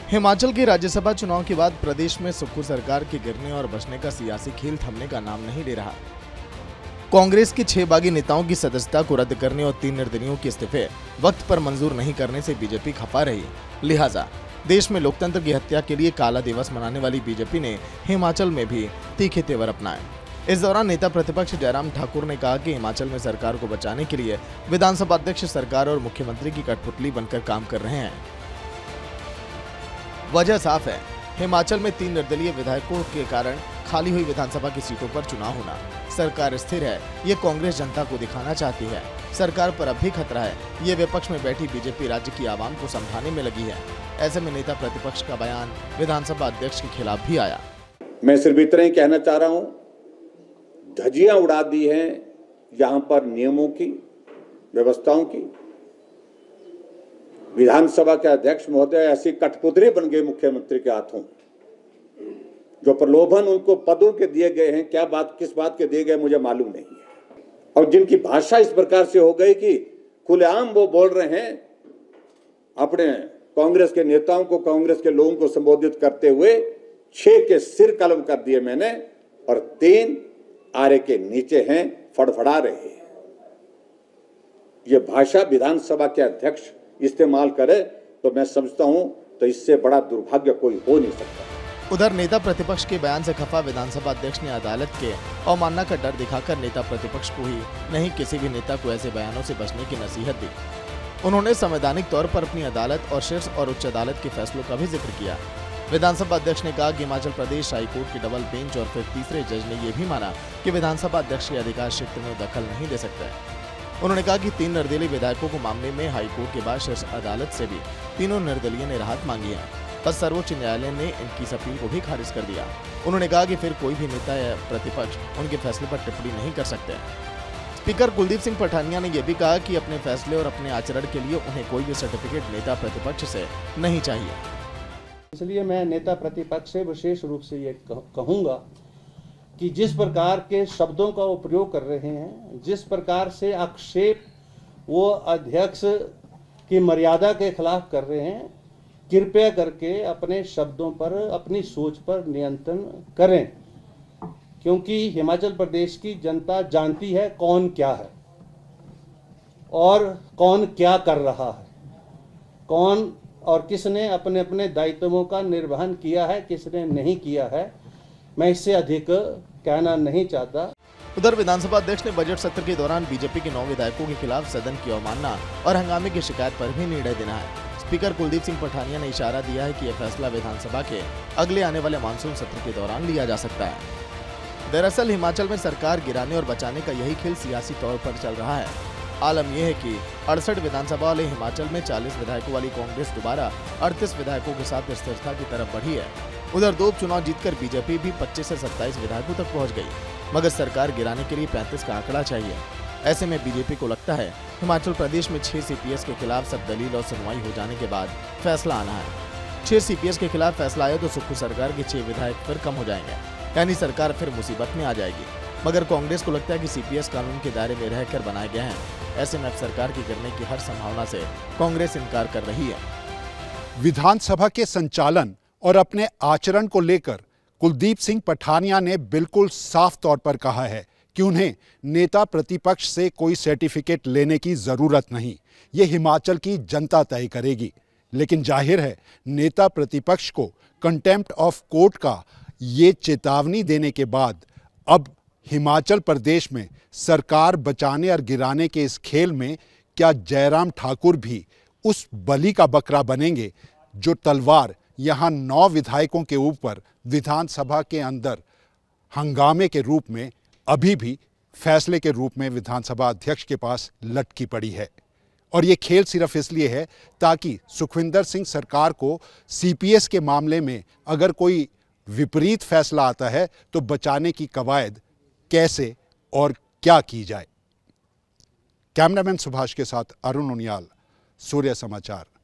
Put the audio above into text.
हिमाचल के राज्यसभा चुनाव के बाद प्रदेश में सुक्खू सरकार के गिरने और बचने का सियासी खेल थमने का नाम नहीं ले रहा। कांग्रेस के 6 बागी नेताओं की सदस्यता को रद्द करने और 3 निर्दलीयों के इस्तीफे वक्त पर मंजूर नहीं करने से बीजेपी खपा रही। लिहाजा देश में लोकतंत्र की हत्या के लिए काला दिवस मनाने वाली बीजेपी ने हिमाचल में भी तीखे तेवर अपनाए। इस दौरान नेता प्रतिपक्ष जयराम ठाकुर ने कहा कि हिमाचल में सरकार को बचाने के लिए विधानसभा अध्यक्ष सरकार और मुख्यमंत्री की कठपुतली बनकर काम कर रहे हैं। वजह साफ है, हिमाचल में 3 निर्दलीय विधायकों के कारण खाली हुई विधानसभा की सीटों पर चुनाव होना। सरकार स्थिर है, ये कांग्रेस जनता को दिखाना चाहती है। सरकार पर अब भी खतरा है, ये विपक्ष में बैठी बीजेपी राज्य की आवाम को समझाने में लगी है। ऐसे में नेता प्रतिपक्ष का बयान विधानसभा अध्यक्ष के खिलाफ भी आया। मैं सिर्फ इतना ही कहना चाह रहा हूं, धज्जियां उड़ा दी हैं यहां पर नियमों की, व्यवस्थाओं की। विधानसभा के अध्यक्ष महोदय ऐसी कठपुतली बन गए मुख्यमंत्री के हाथों। जो प्रलोभन उनको पदों के दिए गए हैं, क्या बात किस बात के दिए गए मुझे मालूम नहीं है। और जिनकी भाषा इस प्रकार से हो गई कि खुलेआम वो बोल रहे हैं, अपने कांग्रेस के नेताओं को, कांग्रेस के लोगों को संबोधित करते हुए 6 के सिर कलम कर दिए मैंने और 3 आरे के नीचे हैं, फड़फड़ा रहे हैं। ये भाषा विधानसभा के अध्यक्ष इस्तेमाल करे तो मैं समझता हूं तो इससे बड़ा दुर्भाग्य कोई हो नहीं सकता। उधर नेता प्रतिपक्ष के बयान से खफा विधानसभा अध्यक्ष ने अदालत के अवमानना का डर दिखाकर नेता प्रतिपक्ष को ही नहीं, किसी भी नेता को ऐसे बयानों से बचने की नसीहत दी। उन्होंने संवैधानिक तौर पर अपनी अदालत और शीर्ष और उच्च अदालत के फैसलों का भी जिक्र किया। विधानसभा अध्यक्ष ने कहा कि हिमाचल प्रदेश हाईकोर्ट की डबल बेंच और फिर तीसरे जज ने यह भी माना कि विधानसभा अध्यक्ष के अधिकार क्षेत्र में दखल नहीं दे सकते। उन्होंने कहा कि 3 निर्दलीय विधायकों को मामले में हाईकोर्ट के बाद शीर्ष अदालत से भी तीनों निर्दलीय ने राहत मांगी है, पर सर्वोच्च न्यायालय ने इनकी इस अपील को भी खारिज कर दिया। उन्होंने कहा कि फिर कोई भी नेता या प्रतिपक्ष उनके फैसले पर टिप्पणी नहीं कर सकते। स्पीकर कुलदीप सिंह पठानिया ने यह भी कहा कि अपने फैसले और अपने आचरण के लिए उन्हें कोई भी सर्टिफिकेट नेता प्रतिपक्ष से नहीं चाहिए। इसलिए मैं नेता प्रतिपक्ष से विशेष रूप से ये कहूँगा कि जिस प्रकार के शब्दों का वो प्रयोग कर रहे हैं, जिस प्रकार से आक्षेप वो अध्यक्ष की मर्यादा के खिलाफ कर रहे हैं, कृपया करके अपने शब्दों पर, अपनी सोच पर नियंत्रण करें, क्योंकि हिमाचल प्रदेश की जनता जानती है कौन क्या है और कौन क्या कर रहा है, कौन और किसने अपने अपने दायित्वों का निर्वहन किया है, किसने नहीं किया है। मैं इससे अधिक कहना नहीं चाहता। उधर विधानसभा अध्यक्ष ने बजट सत्र के दौरान बीजेपी के 9 विधायकों के खिलाफ सदन की अवमानना और हंगामे की शिकायत पर भी निर्णय देना है। स्पीकर कुलदीप सिंह पठानिया ने इशारा दिया है कि यह फैसला विधानसभा के अगले आने वाले मानसून सत्र के दौरान लिया जा सकता है। दरअसल हिमाचल में सरकार गिराने और बचाने का यही खेल सियासी तौर पर चल रहा है। आलम यह है कि 68 विधानसभा वाले हिमाचल में 40 विधायकों वाली कांग्रेस दोबारा 38 विधायकों के साथ स्थिरता की तरफ बढ़ी है। उधर 2 उपचुनाव जीतकर बीजेपी भी 25 से 27 विधायकों तक पहुंच गई, मगर सरकार गिराने के लिए 35 का आंकड़ा चाहिए। ऐसे में बीजेपी को लगता है हिमाचल प्रदेश में 6 सीपीएस के खिलाफ सब दलील और सुनवाई हो जाने के बाद फैसला आना है। 6 सीपीएस के खिलाफ फैसला आया तो सुक्खू सरकार के 6 विधायक फिर कम हो जाएंगे, यानी सरकार फिर मुसीबत में आ जाएगी। मगर कांग्रेस को लगता है कि सीपीएस कानून के दायरे में रहकर बनाए गए हैं। ऐसे में अब सरकार की गिरने की हर संभावना से कांग्रेस इनकार कर रही है। विधानसभा के संचालन और अपने आचरण को लेकर कुलदीप सिंह पठानिया ने बिल्कुल साफ तौर पर कहा है कि उन्हें नेता प्रतिपक्ष से कोई सर्टिफिकेट लेने की जरूरत नहीं, ये हिमाचल की जनता तय करेगी। लेकिन जाहिर है नेता प्रतिपक्ष को कंटेम्प्ट ऑफ कोर्ट का ये चेतावनी देने के बाद अब हिमाचल प्रदेश में सरकार बचाने और गिराने के इस खेल में क्या जयराम ठाकुर भी उस बलि का बकरा बनेंगे जो तलवार यहाँ 9 विधायकों के ऊपर विधानसभा के अंदर हंगामे के रूप में अभी भी फैसले के रूप में विधानसभा अध्यक्ष के पास लटकी पड़ी है। और ये खेल सिर्फ इसलिए है ताकि सुखविंदर सिंह सरकार को सीपीएस के मामले में अगर कोई विपरीत फैसला आता है तो बचाने की कवायद कैसे और क्या की जाए। कैमरामैन सुभाष के साथ अरुण उनियाल, सूर्य समाचार।